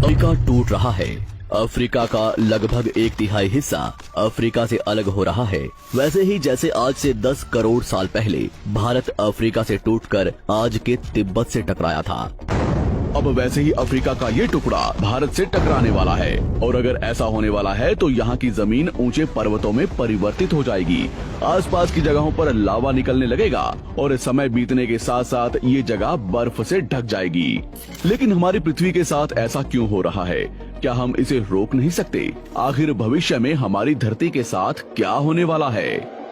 Africa टूट रहा है। अफ्रीका का लगभग 1/3 हिस्सा अफ्रीका से अलग हो रहा है। वैसे ही जैसे आज से 10 करोड़ साल पहले भारत अफ्रीका से टूटकर आज के तिब्बत से टकराया था, अब वैसे ही अफ्रीका का ये टुकड़ा भारत से टकराने वाला है। और अगर ऐसा होने वाला है तो यहाँ की जमीन ऊंचे पर्वतों में परिवर्तित हो जाएगी। आसपास की जगहों पर लावा निकलने लगेगा और समय बीतने के साथ साथ ये जगह बर्फ से ढक जाएगी। लेकिन हमारी पृथ्वी के साथ ऐसा क्यों हो रहा है? क्या हम इसे रोक नहीं सकते? आखिर भविष्य में हमारी धरती के साथ क्या होने वाला है?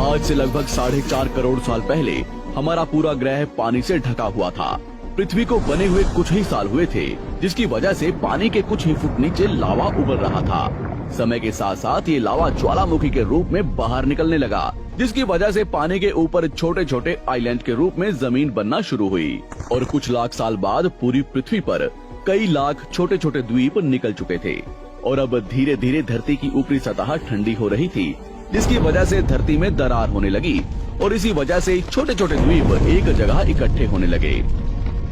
आज से लगभग 4.5 करोड़ साल पहले हमारा पूरा ग्रह पानी से ढका हुआ था। पृथ्वी को बने हुए कुछ ही साल हुए थे, जिसकी वजह से पानी के कुछ ही फुट नीचे लावा उबल रहा था। समय के साथ साथ ये लावा ज्वालामुखी के रूप में बाहर निकलने लगा, जिसकी वजह से पानी के ऊपर छोटे छोटे आइलैंड के रूप में जमीन बनना शुरू हुई। और कुछ लाख साल बाद पूरी पृथ्वी पर कई लाख छोटे छोटे द्वीप निकल चुके थे और अब धीरे धीरे धरती की ऊपरी सतह ठंडी हो रही थी, जिसकी वजह से धरती में दरार होने लगी और इसी वजह से छोटे छोटे द्वीप एक जगह इकट्ठे होने लगे।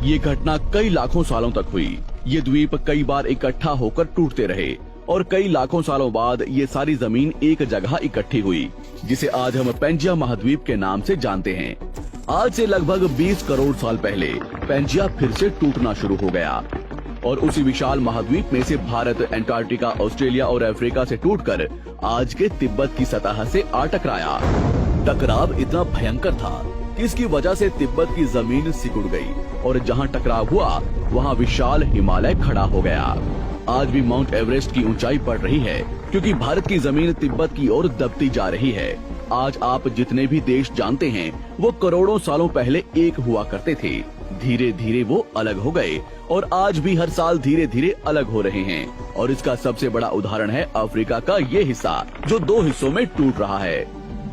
ये घटना कई लाखों सालों तक हुई। ये द्वीप कई बार इकट्ठा होकर टूटते रहे और कई लाखों सालों बाद ये सारी जमीन एक जगह इकट्ठी हुई, जिसे आज हम पेंजिया महाद्वीप के नाम से जानते हैं। आज से लगभग 20 करोड़ साल पहले पेंजिया फिर से टूटना शुरू हो गया और उसी विशाल महाद्वीप में से भारत, अंटार्कटिका, ऑस्ट्रेलिया और अफ्रीका से टूटकर आज के तिब्बत की सतह से आ टकराया। टकराव इतना भयंकर था कि इसकी वजह से तिब्बत की जमीन सिकुड़ गई और जहां टकराव हुआ वहां विशाल हिमालय खड़ा हो गया। आज भी माउंट एवरेस्ट की ऊंचाई बढ़ रही है क्योंकि भारत की जमीन तिब्बत की ओर दबती जा रही है। आज आप जितने भी देश जानते हैं वो करोड़ों सालों पहले एक हुआ करते थे। धीरे धीरे वो अलग हो गए और आज भी हर साल धीरे धीरे अलग हो रहे हैं। और इसका सबसे बड़ा उदाहरण है अफ्रीका का ये हिस्सा, जो 2 हिस्सों में टूट रहा है।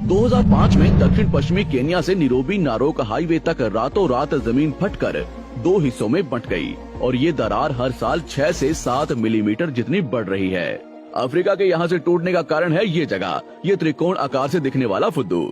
2005 में दक्षिण पश्चिमी केन्या से नीरोबी नारोक हाईवे तक रातों रात जमीन फटकर 2 हिस्सों में बंट गई और ये दरार हर साल 6 से 7 मिलीमीटर जितनी बढ़ रही है। अफ्रीका के यहाँ से टूटने का कारण है ये जगह, ये त्रिकोण आकार से दिखने वाला फुद्दू।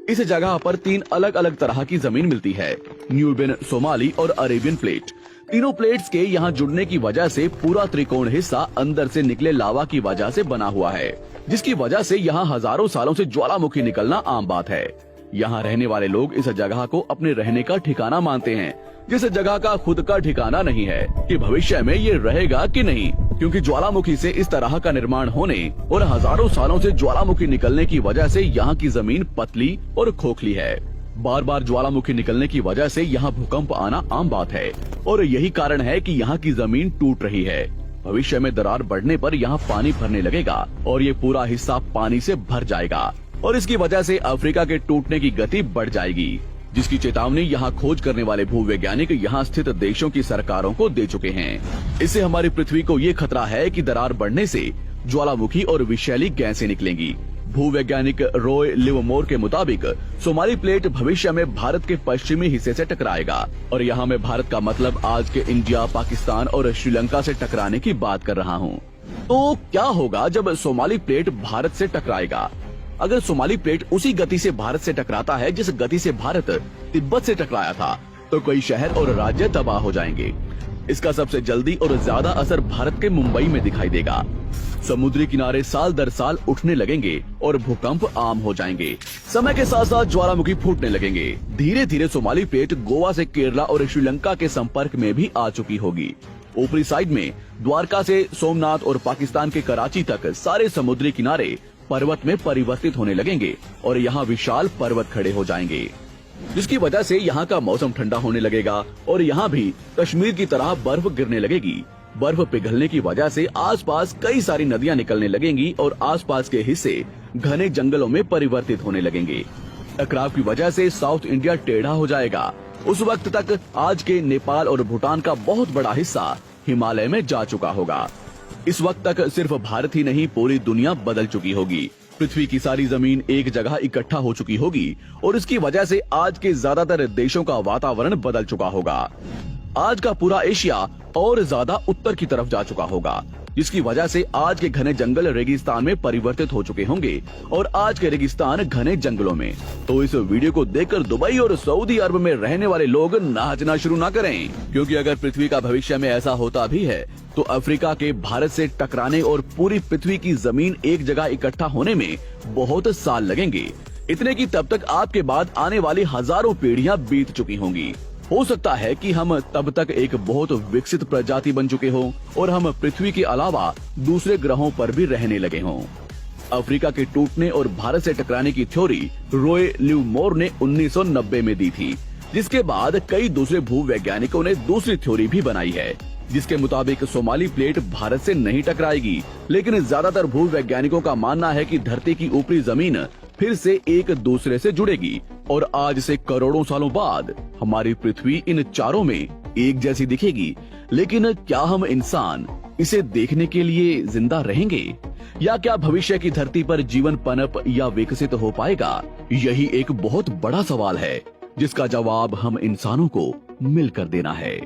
इस जगह पर 3 अलग अलग तरह की जमीन मिलती है, न्यूबियन, सोमाली और अरेबियन प्लेट। तीनों प्लेट्स के यहाँ जुड़ने की वजह से पूरा त्रिकोण हिस्सा अंदर से निकले लावा की वजह से बना हुआ है, जिसकी वजह से यहाँ हजारों सालों से ज्वालामुखी निकलना आम बात है। यहाँ रहने वाले लोग इस जगह को अपने रहने का ठिकाना मानते हैं, जिस जगह का खुद का ठिकाना नहीं है कि भविष्य में ये रहेगा कि नहीं, क्योंकि ज्वालामुखी से इस तरह का निर्माण होने और हजारों सालों से ज्वालामुखी निकलने की वजह से यहाँ की जमीन पतली और खोखली है। बार बार ज्वालामुखी निकलने की वजह से यहाँ भूकंप आना आम बात है और यही कारण है कि यहाँ की जमीन टूट रही है। भविष्य में दरार बढ़ने पर यहाँ पानी भरने लगेगा और ये पूरा हिस्सा पानी से भर जाएगा और इसकी वजह से अफ्रीका के टूटने की गति बढ़ जाएगी, जिसकी चेतावनी यहाँ खोज करने वाले भूवैज्ञानिक यहाँ स्थित देशों की सरकारों को दे चुके हैं। इससे हमारी पृथ्वी को ये खतरा है कि दरार बढ़ने से ज्वालामुखी और विषैली गैसें निकलेंगी। भूवैज्ञानिक रॉय लिवमोर के मुताबिक सोमाली प्लेट भविष्य में भारत के पश्चिमी हिस्से से टकराएगा और यहाँ मैं भारत का मतलब आज के इंडिया, पाकिस्तान और श्रीलंका से टकराने की बात कर रहा हूँ। तो क्या होगा जब सोमाली प्लेट भारत से टकराएगा? अगर सोमाली प्लेट उसी गति से भारत से टकराता है जिस गति से भारत तिब्बत से टकराया था, तो कई शहर और राज्य तबाह हो जाएंगे। इसका सबसे जल्दी और ज्यादा असर भारत के मुंबई में दिखाई देगा। समुद्री किनारे साल दर साल उठने लगेंगे और भूकंप आम हो जाएंगे। समय के साथ साथ ज्वालामुखी फूटने लगेंगे। धीरे धीरे सोमाली प्लेट गोवा से केरला और श्रीलंका के संपर्क में भी आ चुकी होगी। ऊपरी साइड में द्वारका से सोमनाथ और पाकिस्तान के कराची तक सारे समुद्री किनारे पर्वत में परिवर्तित होने लगेंगे और यहाँ विशाल पर्वत खड़े हो जाएंगे, जिसकी वजह से यहाँ का मौसम ठंडा होने लगेगा और यहाँ भी कश्मीर की तरह बर्फ गिरने लगेगी। बर्फ पिघलने की वजह से आसपास कई सारी नदियाँ निकलने लगेंगी और आसपास के हिस्से घने जंगलों में परिवर्तित होने लगेंगे। टकराव की वजह से साउथ इंडिया टेढ़ा हो जाएगा। उस वक्त तक आज के नेपाल और भूटान का बहुत बड़ा हिस्सा हिमालय में जा चुका होगा। इस वक्त तक सिर्फ भारत ही नहीं, पूरी दुनिया बदल चुकी होगी। पृथ्वी की सारी जमीन एक जगह इकट्ठा हो चुकी होगी और इसकी वजह से आज के ज्यादातर देशों का वातावरण बदल चुका होगा। आज का पूरा एशिया और ज्यादा उत्तर की तरफ जा चुका होगा। जिसकी वजह से आज के घने जंगल रेगिस्तान में परिवर्तित हो चुके होंगे और आज के रेगिस्तान घने जंगलों में। तो इस वीडियो को देखकर दुबई और सऊदी अरब में रहने वाले लोग नाचना शुरू ना करें, क्योंकि अगर पृथ्वी का भविष्य में ऐसा होता भी है तो अफ्रीका के भारत से टकराने और पूरी पृथ्वी की जमीन एक जगह इकट्ठा होने में बहुत साल लगेंगे। इतने की तब तक आपके बाद आने वाली हजारों पीढ़ियां बीत चुकी होंगी। हो सकता है कि हम तब तक एक बहुत विकसित प्रजाति बन चुके हों और हम पृथ्वी के अलावा दूसरे ग्रहों पर भी रहने लगे हों। अफ्रीका के टूटने और भारत से टकराने की थ्योरी रॉय लिवमोर ने 1990 में दी थी, जिसके बाद कई दूसरे भूवैज्ञानिकों ने दूसरी थ्योरी भी बनाई है, जिसके मुताबिक सोमाली प्लेट भारत से नहीं टकराएगी। लेकिन ज्यादातर भूवैज्ञानिकों का मानना है कि धरती की ऊपरी जमीन फिर से एक दूसरे से जुड़ेगी और आज से करोड़ों सालों बाद हमारी पृथ्वी इन चारों में एक जैसी दिखेगी। लेकिन क्या हम इंसान इसे देखने के लिए जिंदा रहेंगे, या क्या भविष्य की धरती पर जीवन पनप या विकसित हो पाएगा? यही एक बहुत बड़ा सवाल है जिसका जवाब हम इंसानों को मिलकर देना है।